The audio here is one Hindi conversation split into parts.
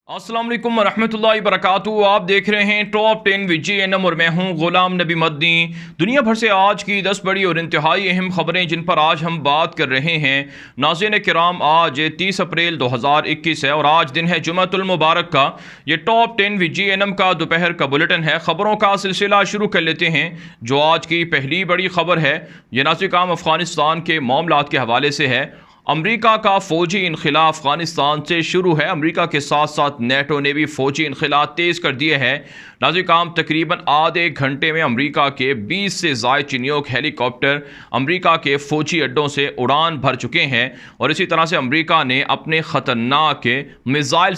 अस्सलाम वालेकुम रहमतुल्लाहि वबरकातुहू। आप देख रहे हैं टॉप 10 विद JNM और मैं हूं गुलाम नबी मदनी। दुनिया भर से आज की 10 बड़ी और इंतहाई अहम खबरें जिन पर आज हम बात कर रहे हैं। नाज़रीन किराम, आज 30 अप्रैल 2021 है और आज दिन है जुम्मतुल मुबारक का। ये टॉप 10 विद JNM का दोपहर का बुलेटिन है। खबरों का सिलसिला शुरू कर लेते हैं। जो आज की पहली बड़ी खबर है ये नाज़रीन किराम अफगानिस्तान के मामलात के हवाले से है। अमरीका का फ़ौजी इनखला अफ़गानिस्तान से शुरू है। अमरीका के साथ साथ नेटो ने भी फ़ौजी इनखला तेज़ कर दिए हैं। नाज़रीन काम तकरीबन आधे घंटे में अमरीका के 20 से ज़ायद चिन्योक हेलीकॉप्टर अमरीका के फ़ौजी अड्डों से उड़ान भर चुके हैं और इसी तरह से अमरीका ने अपने ख़तरनाक मिज़ाइल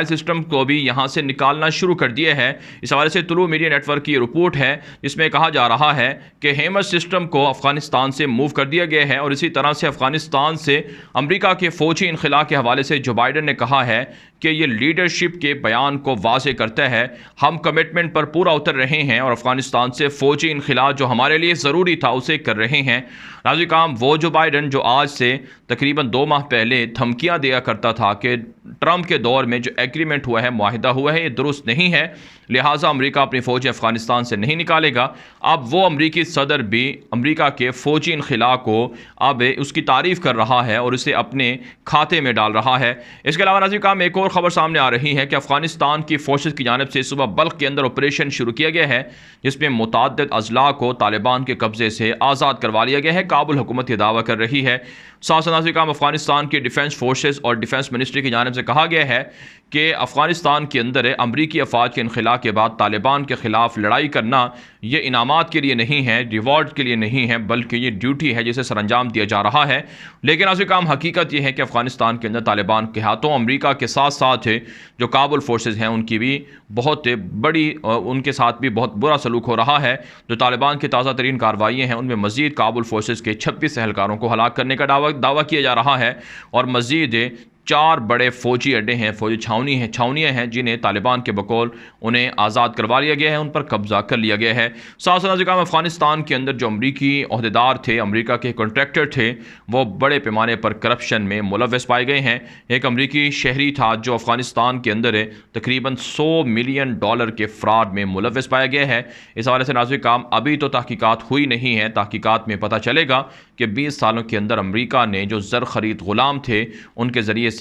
सिस्टम को भी यहाँ से निकालना शुरू कर दिया है। इस हवाले से तुलू मीडिया नेटवर्क की रिपोर्ट है जिसमें कहा जा रहा है कि हेमस सिस्टम को अफ़गानिस्तान से मूव कर दिया गया है और इसी तरह से अफ़गानिस्तान से अमरीका के फ़ौजी इनखला के हवाले से जो बाइडन ने कहा है कि ये लीडरशिप के बयान को वाज़े करता है। हम कमिटमेंट पर पूरा उतर रहे हैं और अफ़गानिस्तान से फ़ौजी इनखला जो हमारे लिए ज़रूरी था उसे कर रहे हैं। नाज़रीन काम वो जो बाइडन जो आज से तकरीबन 2 माह पहले धमकियां दिया करता था कि ट्रंप के दौर में जो एग्रीमेंट हुआ है, मुआहिदा हुआ है, ये दुरुस्त नहीं है, लिहाजा अमरीका अपनी फ़ौज अफ़गानिस्तान से नहीं निकालेगा। अब वो अमरीकी सदर भी अमरीका के फ़ौजी इनखला को अब उसकी तारीफ़ कर रहा है और उसे अपने खाते में डाल रहा है। इसके अलावा नाज़रीन काम एक और ख़बर सामने आ रही है कि अफ़गानिस्तान की फ़ोर्सेस की जानिब से सुबह बल्ख के अंदर ऑपरेशन शुरू किया गया है जिसमें मुतअद्दिद अज़ला को तालिबान के कब्ज़े से आज़ाद करवा लिया गया है। काबुल हुकूमत ये दावा कर रही है। साथ नाज़रीन काम अफ़गानिस्तान की डिफेंस फोर्सेस और डिफेंस मिनिस्ट्री की जानिब से कहा गया है कि अफ़गानिस्तान के अंदर अमरीकी अफवाज के इनखला के बाद तालिबान के ख़िलाफ़ लड़ाई करना ये इनामात के लिए नहीं है, रिवॉर्ड के लिए नहीं है, बल्कि ये ड्यूटी है जिसे सरअंजाम दिया जा रहा है। लेकिन नाज़रीन काम हकीकत यह है कि अफ़गानिस्तान के अंदर तालिबान के हाथों अमरीका के साथ साथ जो काबुल फोर्सेस हैं उनकी भी बहुत बड़ी उनके साथ भी बहुत बुरा सलूक हो रहा है। जो तालिबान की ताज़ा तरीन कार्रवाइयाँ हैं उनमें मज़ीद काबुल फोर्सेस के 26 एहलकारों को हलाक करने का दावा किया जा रहा है और मज़ीद 4 बड़े फ़ौजी अड्डे हैं, फ़ौजी छावनियाँ हैं जिन्हें तालिबान के बकौल उन्हें आज़ाद करवा लिया गया है, उन पर कब्ज़ा कर लिया गया है। साथ साथ काम अफ़गानिस्तान के अंदर जो अमरीकी ओहदेदार थे, अमरीका के कॉन्ट्रैक्टर थे, वो बड़े पैमाने पर करप्शन में मुलव्वस पाए गए हैं। एक अमरीकी शहरी था जो अफ़गानिस्तान के अंदर तकरीबन $100 मिलियन के फ़्रॉड में मुलव्वस पाया गया है। इस हवाले से नाज़रीन काम अभी तो तहकीकात हुई नहीं है। तहकीकात में पता चलेगा कि 20 सालों के अंदर अमरीका ने जो ज़र ख़रीद ग़ुलाम थे उनके ज़रिए से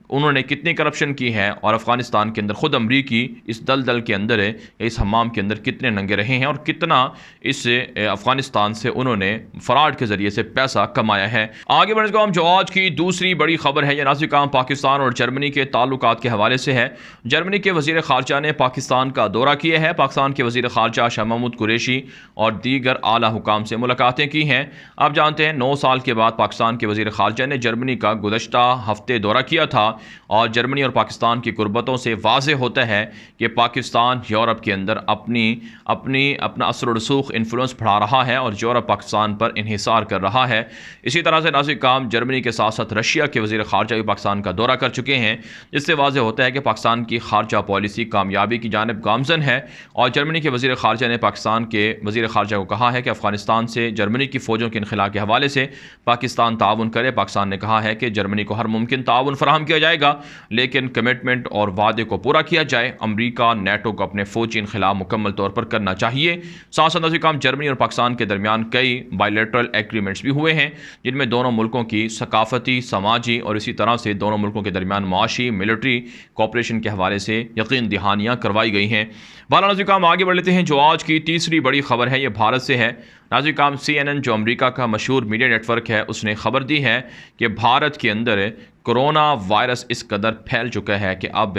उन्होंने कितनी करप्शन की है और अफ़गानिस्तान के अंदर ख़ुद अमरीकी इस दलदल के अंदर इस हमाम के अंदर कितने नंगे रहे हैं और कितना इस अफ़गानिस्तान से उन्होंने फ़राड के ज़रिए से पैसा कमाया है। आगे बढ़ने को हम जो आज की दूसरी बड़ी खबर है ये नाज़रीन काम पाकिस्तान और जर्मनी के ताल्लुकात के हवाले से है। जर्मनी के वज़ीर ख़ारजा ने पाकिस्तान का दौरा किया है। पाकिस्तान के वज़ीर ख़ारजा शाह महमूद कुरैशी और दीगर आला हुकाम से मुलाकातें की हैं। आप जानते हैं 9 साल के बाद पाकिस्तान के वज़ीर ख़ारजा ने जर्मनी का गुज़श्ता हफ्ते दौरा किया था और जर्मनी और पाकिस्तान की कुर्बतों से वाज़े होता है कि पाकिस्तान यूरोप के अंदर अपना असर और रसूख इन्फ्लुएंस बढ़ा रहा है और यूरोप पाकिस्तान पर इन्हिसार कर रहा है। इसी तरह से नाज़रीन काम जर्मनी के साथ साथ रशिया के वज़ीर ख़ारजा भी पाकिस्तान का दौरा कर चुके हैं जिससे वाज़े होता है कि पाकिस्तान की ख़ारजा पॉलिसी कामयाबी की जानिब गामज़न है। और जर्मनी के वज़ीर ख़ारजा ने पाकिस्तान के वज़ीर ख़ारजा को कहा है कि अफ़गानिस्तान से जर्मनी की फ़ौजों के इनखला के हवाले से पाकिस्तान ताउन करे। पाकिस्तान ने कहा है कि जर्मनी को हर मुमकिन ताउन फराहम किया जाएगा लेकिन कमिटमेंट और वादे को पूरा किया जाए। अमरीका नेटो को अपने फ़ौजी इनखला मुकम्मल तौर पर करना चाहिए। साथ साथ काम जर्मनी और पाकिस्तान के दरमियान कई बायलैटरल एग्रीमेंट्स भी हुए हैं जिनमें दोनों मुल्कों की सकाफती, समाजी और इसी तरह से दोनों मुल्कों के दरमियान माशी मिलिट्री कोऑपरेशन के हवाले से यकीन दहानियाँ करवाई गई हैं। नाज़रीन काम आगे बढ़ लेते हैं। जो आज की तीसरी बड़ी खबर है ये भारत से है। नाज़रीन काम CNN जो अमेरिका का मशहूर मीडिया नेटवर्क है उसने खबर दी है कि भारत के अंदर कोरोना वायरस इस कदर फैल चुका है कि अब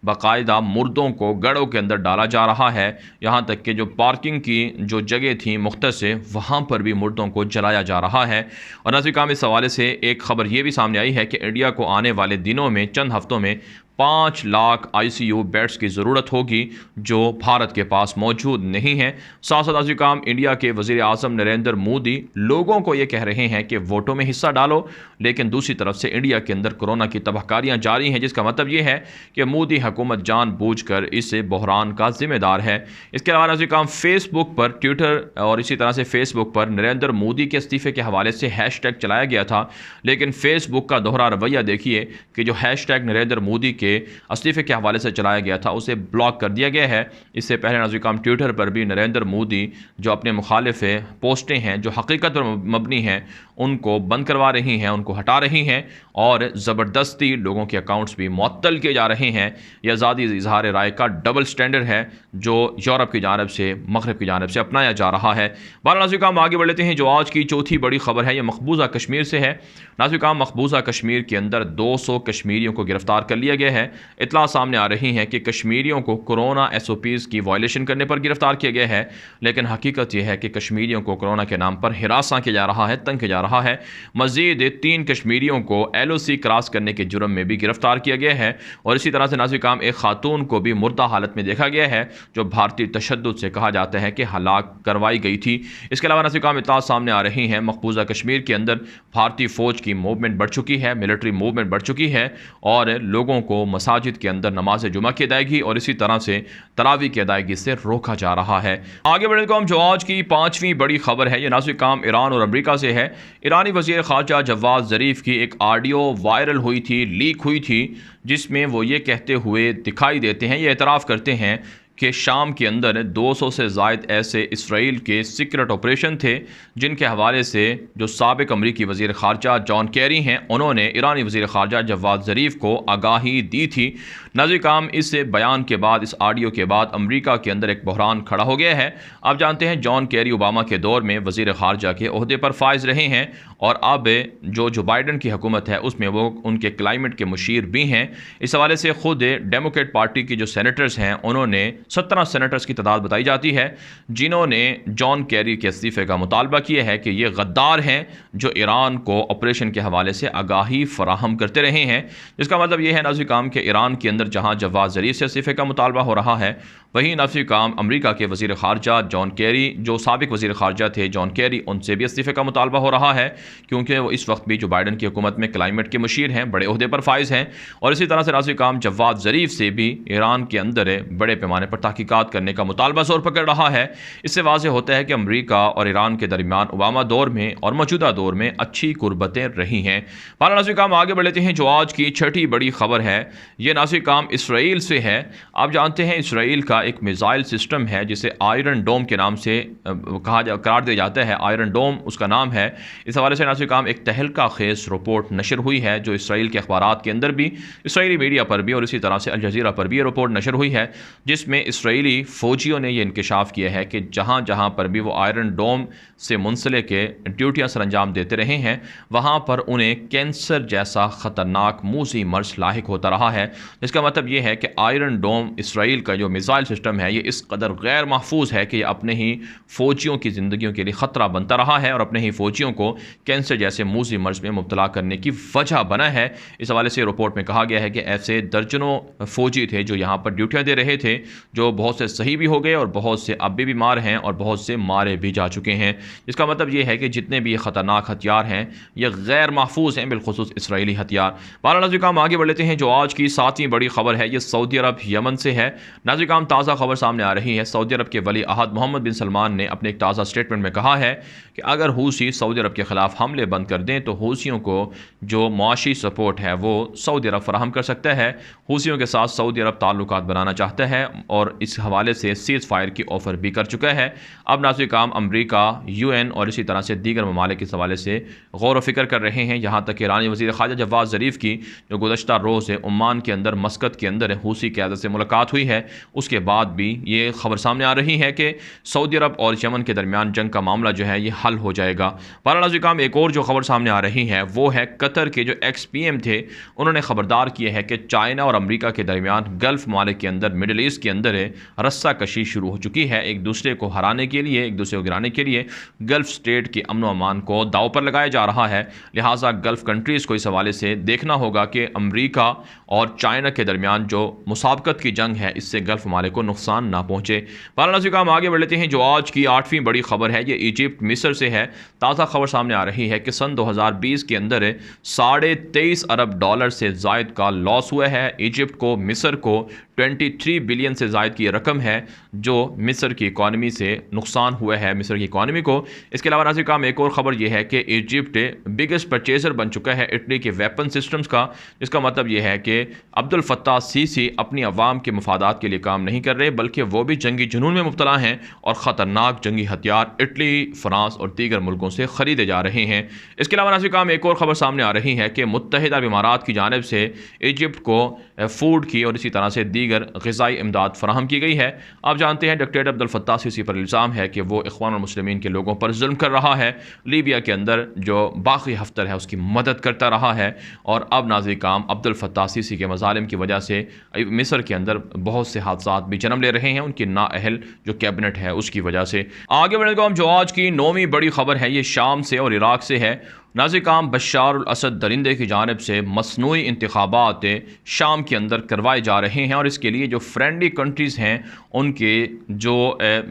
बाकायदा मुर्दों को गढ़ों के अंदर डाला जा रहा है। यहाँ तक कि जो पार्किंग की जो जगह थी मुख्तसे वहाँ पर भी मुर्दों को जलाया जा रहा है। और नाज़रीन काम इस हवाले से एक ख़बर ये भी सामने आई है कि इंडिया को आने वाले दिनों में चंद हफ्तों में 5 लाख ICU बेड्स की ज़रूरत होगी जो भारत के पास मौजूद नहीं है। साथ साथ नाज़रीन काम इंडिया के वज़ीर आज़म नरेंद्र मोदी लोगों को ये कह रहे हैं कि वोटों में हिस्सा डालो, लेकिन दूसरी तरफ से इंडिया के अंदर कोरोना की तबाहकारियाँ जारी हैं जिसका मतलब ये है कि मोदी हुकूमत जानबूझकर इस बहरान का जिम्मेदार है। इसके अलावा नाज़रीन काम फेसबुक पर, ट्विटर और इसी तरह से फेसबुक पर नरेंद्र मोदी के इस्तीफ़े के हवाले से हैशटैग चलाया गया था, लेकिन फेसबुक का दोहरा रवैया देखिए कि जो हैशटैग नरेंद्र मोदी के के इस्तीफे के हवाले से चलाया गया था उसे ब्लॉक कर दिया गया है। इससे पहले नाज़रीन ट्विटर पर भी नरेंद्र मोदी जो अपने मुखालिफ पोस्टें हैं जो हकीकत पर मबनी हैं उनको बंद करवा रही हैं, उनको हटा रही हैं और ज़बरदस्ती लोगों के अकाउंट्स भी मुअत्तल किए जा रहे हैं। यह आज़ादी इजहार राय का डबल स्टैंडर्ड है जो यूरोप की जानब से, मगरब की जानब से अपनाया जा रहा है। नाज़रीन हम आगे बढ़ लेते हैं। जो आज की चौथी बड़ी खबर है यह मकबूजा कश्मीर से है। नाज़रीन मकबूजा कश्मीर के अंदर 200 कश्मीरियों को गिरफ्तार कर लिया गया है। इतला सामने आ रही है कि कश्मीरियों को कोरोना SOPs की वायलेशन करने पर गिरफ्तार किया गया है, लेकिन हकीकत यह है कि कश्मीरियों को कोरोना के नाम पर हिरासा किया जा रहा है, तंग किया जा रहा है। मज़ीद 3 कश्मीरियों को LOC क्रॉस करने के जुर्म में भी गिरफ्तार किया गया है और इसी तरह से नाज़रीन एक खातून को भी मुर्दा हालत में देखा गया है जो भारतीय तशद्दुद से कहा जाता है कि हलाक करवाई गई थी। इसके अलावा नाज़रीन इत्तला सामने आ रही हैं मकबूजा कश्मीर के अंदर भारतीय फ़ौज की मूवमेंट बढ़ चुकी है, मिलिट्री मूवमेंट बढ़ चुकी है और लोगों को मसाजिद के अंदर नमाज जुमा की अदायगी और इसी तरह से तरावी की अदायगी से रोका जा रहा है। आगे बढ़ने को हम जो आज की 5वीं बड़ी खबर है, यह नाज़रीन ईरान और अमेरिका से है। ईरानी वज़ीर ख़ारजा जवाद ज़रीफ़ की एक ऑडियो वायरल हुई थी, लीक हुई थी, जिसमें वो ये कहते हुए दिखाई देते हैं, ये एतराफ़ करते हैं कि शाम के अंदर 200 से ज़ायद ऐसे इसराइल के सीक्रेट ऑपरेशन थे जिनके हवाले से जो साबिक़ अमरीकी वज़ीर ख़ारजा जॉन केरी हैं उन्होंने ईरानी वज़ीर ख़ारजा जवाद ज़रीफ़ को आगाही दी थी। नाज़रीन इस बयान के बाद, इस ऑडियो के बाद अमरीका के अंदर एक बहरान खड़ा हो गया है। आप जानते हैं जॉन केरी ओबामा के दौर में वज़ीर ख़ारजा के ओहदे पर फाइज रहे हैं और अब जो बाइडन की हुकूमत है उसमें वो उनके क्लाइमेट के मुशीर भी हैं। इस हवाले से ख़ुद डेमोक्रेट पार्टी की जो सेनेटर्स हैं उन्होंने 17 सेनेटर्स की तादाद बताई जाती है जिन्होंने जॉन केरी के इस्तीफ़े का मुतालबा किया है कि ये गद्दार हैं जो ईरान को ऑपरेशन के हवाले से आगाही फराहम करते रहे हैं। जिसका मतलब ये है नाज़रीन कि ईरान के अंदर जहाँ जवाद ज़रीफ़ से इस्तीफ़े का मुतालबा हो रहा है, वहीं नाज़रीन अमरीका के वज़ीर ख़ारजा जॉन केरी, जो साबिक़ वज़ीर ख़ारजा थे जॉन केरी, उनसे भी इस्तीफ़े का मुतालबा हो रहा है क्योंकि वो इस वक्त भी जो बाइडन की हुकूमत में क्लाइमेट के मुशीर हैं, बड़े ओहदे पर फाइज हैं। और इसी तरह से नाज़रीन जवाद ज़रीफ़ से भी ईरान के अंदर बड़े पैमाने पर तहक़ीक़ात करने का मुतालबा ज़ोर पकड़ रहा है। इससे वाज़ेह होता है कि अमरीका और ईरान के दरमियान ओबामा दौर में और मौजूदा दौर में अच्छी कुर्बतें रही हैं। नाज़रीन आगे बढ़ लेते हैं। जो आज की छठी बड़ी खबर है ये नाज़रीन इसराइल से है। आप जानते हैं इसराइल का एक मिसाइल सिस्टम है जिसे आयरन डोम के नाम से करार दिया जाता है, आयरन डोम उसका नाम है। इस हवाले से नाज़रीन एक तहलका खेज़ रिपोर्ट नशर हुई है जो इसराइल के अखबारात के अंदर भी, इसराइली मीडिया पर भी और इसी तरह से अल जज़ीरा पर भी ये रिपोर्ट नशर हुई है, जिसमें इसराइली फ़ौजियों ने यह इंकशाफ किया है कि जहाँ जहाँ पर भी वो आयरन डोम से मुंसलिक ड्यूटियाँ सर अंजाम देते रहे हैं वहाँ पर उन्हें कैंसर जैसा ख़तरनाक मूसी मर्ज लाहिक होता रहा है। इसका मतलब ये है कि आयरन डोम इसराइल का जो मिसाइल सिस्टम है ये इस कदर गैर महफूज है कि ये अपने ही फ़ौजियों की ज़िंदगियों के लिए ख़तरा बनता रहा है और अपने ही फ़ौजियों को कैंसर जैसे मूसी मर्ज में मुब्तला करने की वजह बना है। इस हवाले से रिपोर्ट में कहा गया है कि ऐसे दर्जनों फ़ौजी थे जो यहाँ पर ड्यूटियाँ दे रहे थे, जो बहुत से सही भी हो गए और बहुत से अब भी बीमार हैं और बहुत से मारे भी जा चुके हैं। इसका मतलब ये है कि जितने भी ये ख़तरनाक हथियार हैं ये गैर महफूज हैं, बिलखुसूस इसराइली हथियार। नाज़रीन हम आगे बढ़ लेते हैं। जो आज की 7वीं बड़ी खबर है ये सऊदी अरब यमन से है। नाज़रीन ताज़ा खबर सामने आ रही है। सऊदी अरब के वली अहद मोहम्मद बिन सलमान ने अपने एक ताज़ा स्टेटमेंट में कहा है कि अगर हूसी सऊदी अरब के ख़िलाफ़ हमले बंद कर दें तो हूसियों को जो मुआशी सपोर्ट है वो सऊदी अरब फराहम कर सकता है। हूसियों के साथ सऊदी अरब ताल्लुकात बनाना चाहता है और इस हवाले से सीज़ फायर की ऑफ़र भी कर चुका है। अब नाज़रीन अमरीका, UN और इसी तरह से दीगर ममालिक इस हवाले से गौर व फिक्र कर रहे हैं। यहाँ तक कि ईरानी वज़ीर ख़ारजा जवाद ज़रीफ़ की जो गुज़श्ता रोज़ ओमान के अंदर मस्कत के अंदर हूसी क़यादत से मुलाकात हुई है, उसके बाद भी ये खबर सामने आ रही है कि सऊदी अरब और यमन के दरमियान जंग का मामला जो है ये हल हो जाएगा। नाज़रीन एक और जो खबर सामने आ रही है वो है कतर के जो ex-PM थे उन्होंने ख़बरदार किया है कि चाइना और अमरीका के दरमियान गल्फ़ ममालिक के अंदर, मिडल ईस्ट के अंदर रस्सा कशी शुरू हो चुकी है। एक दूसरे को हराने के लिए, एक दूसरे को गिराने के लिए गल्फ़ स्टेट के अमन व अमान को दाव पर लगाया जा रहा है। लिहाजा गल्फ़ कंट्रीज़ को इस हवाले से देखना होगा कि अमरीका और चाइना के दरमियान जो मुसाबकत की जंग है इससे गल्फ़ ममालिक को नुकसान ना पहुँचे। नाज़रीन हम आगे बढ़ लेते हैं। जो आज की 8वीं बड़ी खबर है ये इजिप्ट, मिस्र से है। ताज़ा खबर सामने आ रही है कि सन 2020 के अंदर $23.5 अरब से ज़ायद का लॉस हुआ है। इजिप्ट को, मिस्र को 23 बिलियन से ज़ायद की रकम है जो मिस्र की इकॉनमी से नुकसान हुआ है मिस्र की इकॉनमी को। इसके अलावा नाज़रीन काम एक और ख़बर यह है कि इजिप्ट बिगेस्ट परचेज़र बन चुका है इटली के वेपन सिस्टम्स का। इसका मतलब यह है कि अब्दुल फत्ताह सीसी अपनी अवाम के मफादात के लिए काम नहीं कर रहे, बल्कि वो भी जंगी जुनून में मुब्तला हैं और ख़तरनाक जंगी हथियार इटली, फ्रांस और दीगर मुल्कों से ख़रीदे जा रहे हैं। इसके अलावा नाज़रीन काम एक और ख़बर सामने आ रही है कि मुत्तहिदा अरब इमारात की जानिब से इजिप्ट को फूड की और इसी तरह से दीगर ग़िज़ाई इमदाद फराहम की गई है। आप जानते हैं डिक्टेटर अब्दुल फत्ताह सीसी पर इल्ज़ाम है कि वो इख्वानुल मुस्लिमीन के लोगों पर जुल्म कर रहा है, लीबिया के अंदर जो बाकी हफ्तर है उसकी मदद करता रहा है, और अब नाज़रीन काम अब्दुल फत्ताह सीसी के मज़ालिम की वजह से मिस्र के अंदर बहुत से हादसात भी जन्म ले रहे हैं उनकी नाअहल जो कैबिनेट है उसकी वजह से। आगे बढ़ने को हम जो आज की 9वीं बड़ी खबर है ये शाम से और इराक से है। नाज़रीन काम बशार अल असद दरिंदे की जानिब से मसनूई इंतखाबात शाम के अंदर करवाए जा रहे हैं और इसके लिए जो फ्रेंडली कंट्रीज़ हैं उनके जो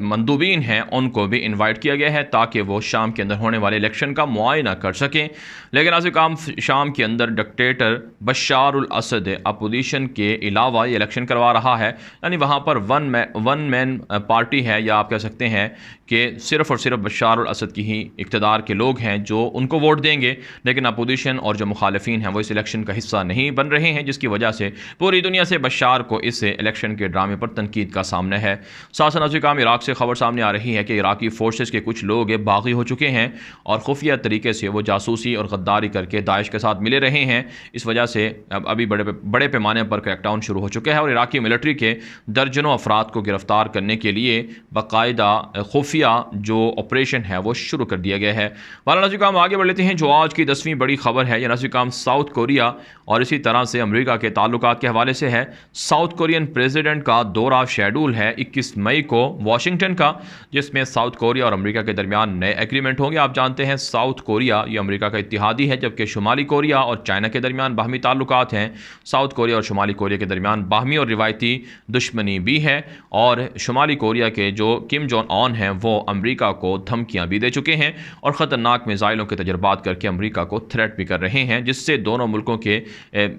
मंदूबीन हैं उनको भी इनवाइट किया गया है ताकि वो शाम के अंदर होने वाले इलेक्शन का मुआयना कर सकें। लेकिन नाज़रीन काम शाम के अंदर डिक्टेटर बशार अल असद अपोजिशन के अलावा ये इलेक्शन करवा रहा है, यानी वहाँ पर वन मैन पार्टी है, या आप कह सकते हैं कि सिर्फ़ और सिर्फ बशार अल असद की ही इक़्तिदार के लोग हैं जो उनको वोट देंगे, लेकिन अपोजिशन और जो मुखालिफिन हैं वो इस इलेक्शन का हिस्सा नहीं बन रहे हैं, जिसकी वजह से पूरी दुनिया से बशार को इस इलेक्शन के ड्रामे पर तनकीद का सामना है। साथ नाज़रीन काम इराक से खबर सामने आ रही है कि इराकी फोर्सेस के कुछ लोग बागी हो चुके हैं और खुफिया तरीके से वो जासूसी और गद्दारी करके दाइश के साथ मिले रहे हैं। इस वजह से अभी बड़े पैमाने पर क्रैकडाउन शुरू हो चुका है और इराकी मिलिट्री के दर्जनों अफराद को गिरफ्तार करने के लिए बाकायदा खुफिया जो ऑपरेशन है वो शुरू कर दिया गया है। नाज़रीन काम आगे बढ़ लेते हैं। जो आज की 10वीं बड़ी खबर है, यह नाज़रीन काम साउथ कोरिया और इसी तरह से अमेरिका के ताल्लुकात के हवाले से है। साउथ कोरियन प्रेसिडेंट का दौरा शेड्यूल है 21 मई को वाशिंगटन का, जिसमें साउथ कोरिया और अमेरिका के दरमियान नए एग्रीमेंट होंगे। आप जानते हैं साउथ कोरिया ये अमेरिका का इत्तिहादी है, जबकि शुमाली कोरिया और चाइना के दरमियान बाहमी ताल्लुकात हैं। साउथ कोरिया और शुमाली कोरिया के दरमियान बाहमी और रिवायती दुश्मनी भी है और शुमाली कोरिया के जो किम जोंग ऑन हैं वो अमेरिका को धमकियाँ भी दे चुके हैं और ख़तरनाक मिसाइलों के तजर्बात करके अमेरिका को थ्रेट भी कर रहे हैं, जिससे दोनों मुल्कों के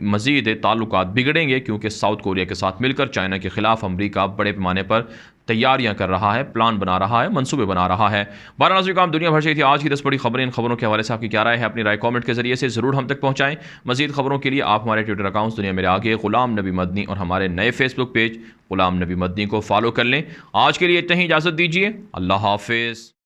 मज़ीद ताल्लुकात बिगड़ेंगे, क्योंकि साउथ कोरिया के साथ मिलकर चाइना के ख़िलाफ़ अमेरिका बड़े पैमाने पर तैयारियां कर रहा है, प्लान बना रहा है, मंसूबे बना रहा है। नाज़रीन काम दुनिया भर से थी आज की 10 बड़ी खबरें। इन खबरों के हवाले से आपकी क्या राय है? अपनी राय कमेंट के जरिए से ज़रूर हम तक पहुँचाएँ। मज़ीद खबरों के लिए आप हमारे ट्विटर अकाउंट्स दुनिया मेरे आगे, ग़ुलाम नबी मदनी और हमारे नए फेसबुक पेज ग़ुलाम नबी मदनी को फॉलो कर लें। आज के लिए इतना ही, इजाज़त दीजिए। अल्लाह हाफ़िज़।